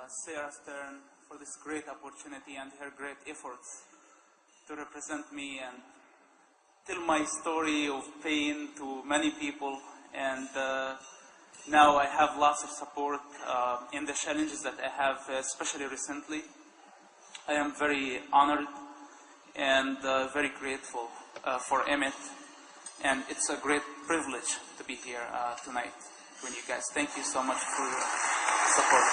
Sarah Stern for this great opportunity and her great efforts to represent me and tell my story of pain to many people. And now I have lots of support in the challenges that I have, especially recently. I am very honored and very grateful for Emmett, and it's a great privilege to be here tonight with you guys. Thank you so much for your support.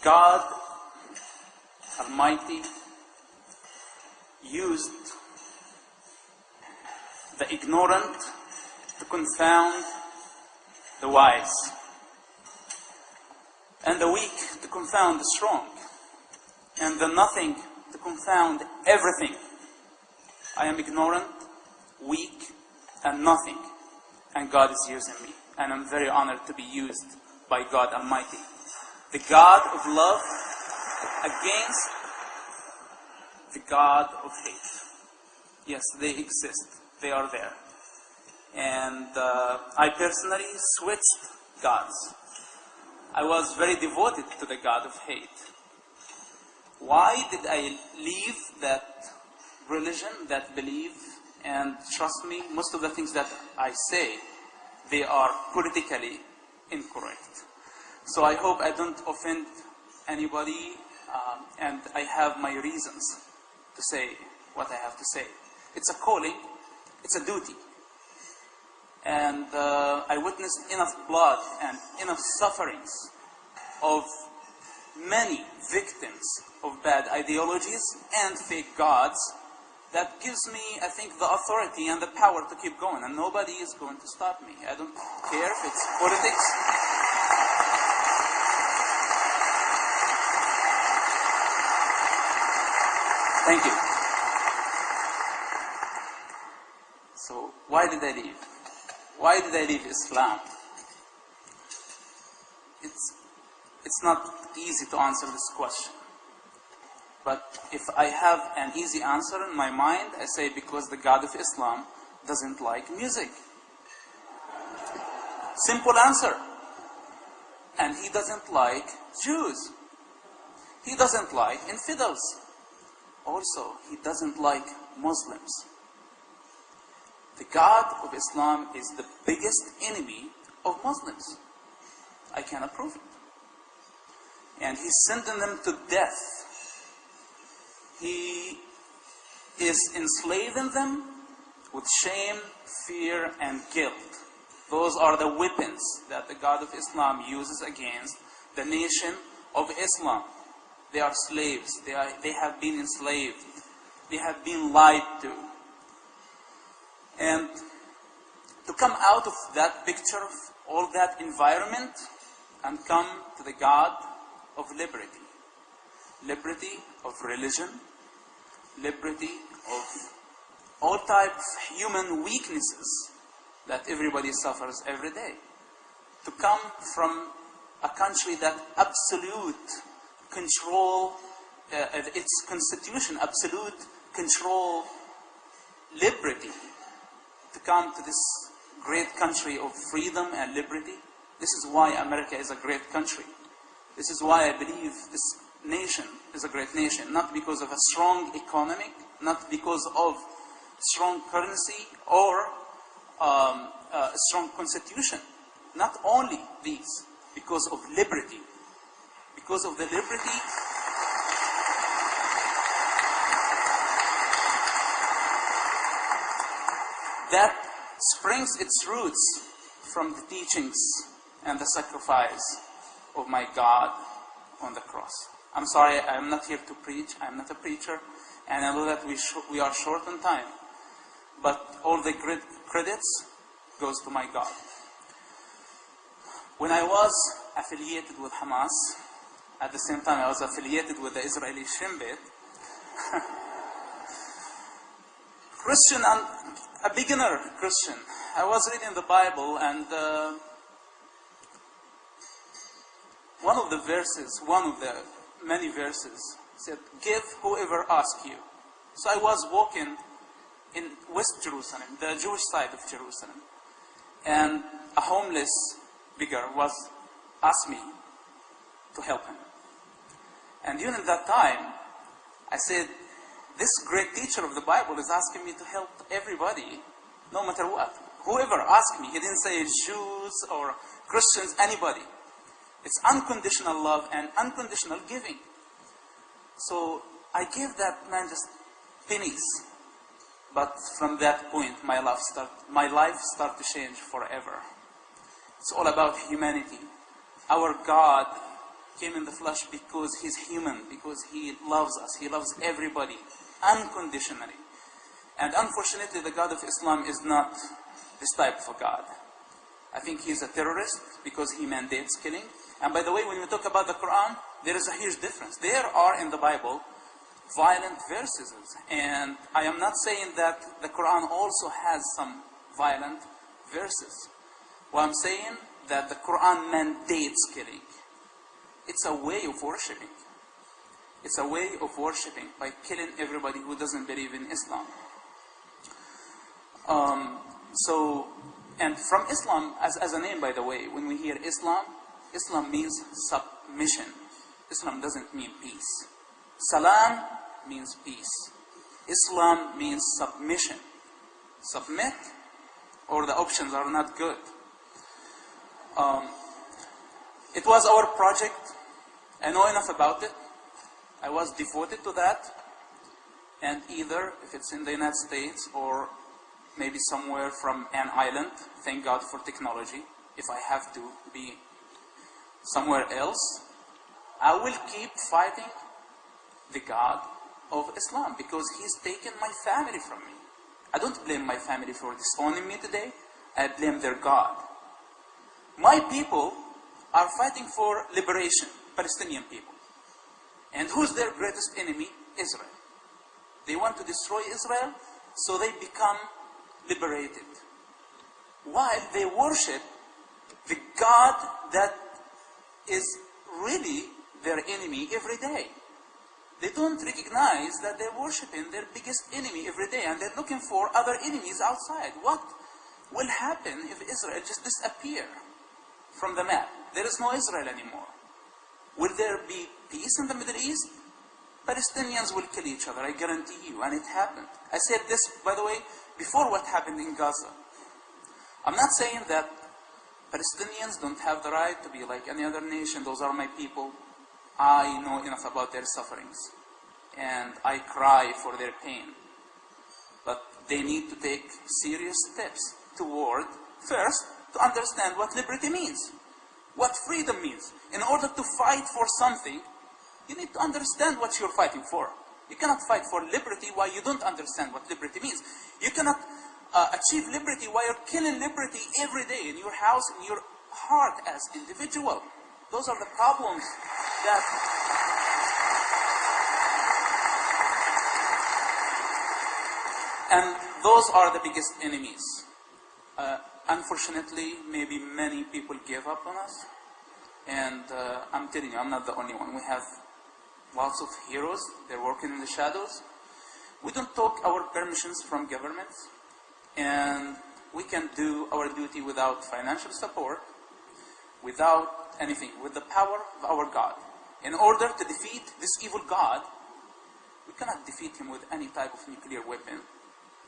God Almighty used the ignorant to confound the wise, and the weak to confound the strong, and the nothing to confound everything. I am ignorant, weak, and nothing, and God is using me, and I'm very honored to be used by God Almighty, the God of love against the God of hate. Yes, they exist. They are there. And I personally switched gods. I was very devoted to the God of hate. Why did I leave that religion, that belief? And trust me, most of the things that I say, they are politically incorrect. So I hope I don't offend anybody, and I have my reasons to say what I have to say. It's a calling, it's a duty. And I witnessed enough blood and enough sufferings of many victims of bad ideologies and fake gods that gives me, I think, the authority and the power to keep going. And nobody is going to stop me. I don't care if it's politics. Thank you. So, why did I leave? Why did I leave Islam? It's not easy to answer this question. But if I have an easy answer in my mind, I say because the God of Islam doesn't like music. Simple answer. And he doesn't like Jews. He doesn't like infidels. Also, he doesn't like Muslims. The God of Islam is the biggest enemy of Muslims. I cannot prove it. And he's sending them to death. He is enslaving them with shame, fear, and guilt. Those are the weapons that the God of Islam uses against the nation of Islam. They are slaves. They have been enslaved. They have been lied to. And to come out of that picture, of all that environment, and come to the God of liberty. Liberty of religion, liberty of all types of human weaknesses that everybody suffers every day. To come from a country that absolute control, its constitution, absolute control, liberty, to come to this great country of freedom and liberty. This is why America is a great country. This is why I believe this nation is a great nation, not because of a strong economy, not because of strong currency or a strong constitution. Not only these, because of liberty. Because of the liberty that springs its roots from the teachings and the sacrifice of my God on the cross. I'm sorry, I'm not here to preach. I'm not a preacher, and I know that we are short on time. But all the credits goes to my God. When I was affiliated with Hamas, at the same time I was affiliated with the Israeli Shin Bet, Christian, and a beginner Christian, I was reading the Bible, and one of the many verses said, "Give whoever asks you." So I was walking in West Jerusalem, the Jewish side of Jerusalem, and a homeless beggar asked me to help him. And during that time, I said, this great teacher of the Bible is asking me to help everybody, no matter what. Whoever asked me, he didn't say Jews or Christians, anybody. It's unconditional love and unconditional giving. So I gave that man just pennies. But from that point, my life started to change forever. It's all about humanity. Our God came in the flesh because He's human, because He loves us. He loves everybody unconditionally. And unfortunately, the God of Islam is not this type of a God. I think He's a terrorist because He mandates killing. And by the way, when we talk about the Quran, there is a huge difference. There are in the Bible violent verses. And I am not saying that the Quran also has some violent verses. What I'm saying that the Quran mandates killing. It's a way of worshipping. It's a way of worshipping by killing everybody who doesn't believe in Islam. And from Islam, as a name by the way, when we hear Islam, Islam means submission. Islam doesn't mean peace. Salam means peace. Islam means submission. Submit, or the options are not good. It was our project. I know enough about it. I was devoted to that. And either, if it's in the United States or maybe somewhere from an island, thank God for technology, if I have to be somewhere else, I will keep fighting the God of Islam because He's taken my family from me. I don't blame my family for disowning me today. I blame their God. My people are fighting for liberation, Palestinian people. And who's their greatest enemy? Israel. They want to destroy Israel so they become liberated. While they worship the God that is really their enemy every day. They don't recognize that they're worshiping their biggest enemy every day and they're looking for other enemies outside. What will happen if Israel just disappear from the map? There is no Israel anymore. Will there be peace in the Middle East? Palestinians will kill each other, I guarantee you, and it happened. I said this, by the way, before what happened in Gaza. I'm not saying that Palestinians don't have the right to be like any other nation. Those are my people. I know enough about their sufferings. And I cry for their pain. But they need to take serious steps toward, first, to understand what liberty means. What freedom means. In order to fight for something, you need to understand what you're fighting for. You cannot fight for liberty while you don't understand what liberty means. You cannot achieve liberty while you're killing liberty every day in your house, in your heart as individual. Those are the problems that... And those are the biggest enemies. Unfortunately, maybe many people gave up on us. And I'm telling you, I'm not the only one. We have lots of heroes. They're working in the shadows. We don't take our permissions from governments. And we can do our duty without financial support, without anything, with the power of our God. In order to defeat this evil God, we cannot defeat him with any type of nuclear weapon,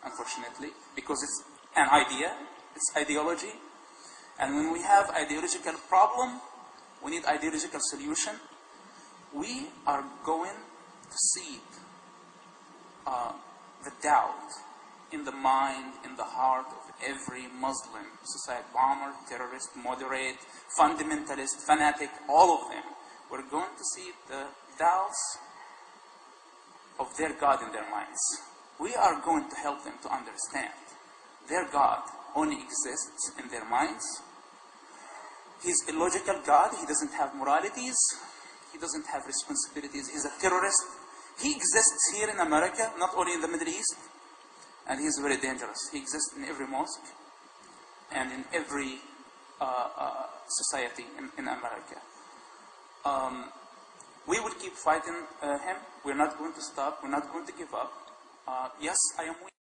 unfortunately, because it's an idea, it's ideology. And when we have ideological problem, we need ideological solution. We are going to seed the doubt in the mind, in the heart of every Muslim, suicide bomber, terrorist, moderate, fundamentalist, fanatic, all of them. We're going to see the doubts of their God in their minds. We are going to help them to understand their God only exists in their minds. He's a illogical God. He doesn't have moralities. He doesn't have responsibilities. He's a terrorist. He exists here in America, not only in the Middle East. And he's very dangerous. He exists in every mosque and in every society in America. We will keep fighting him. We're not going to stop. We're not going to give up. Yes, I am weak.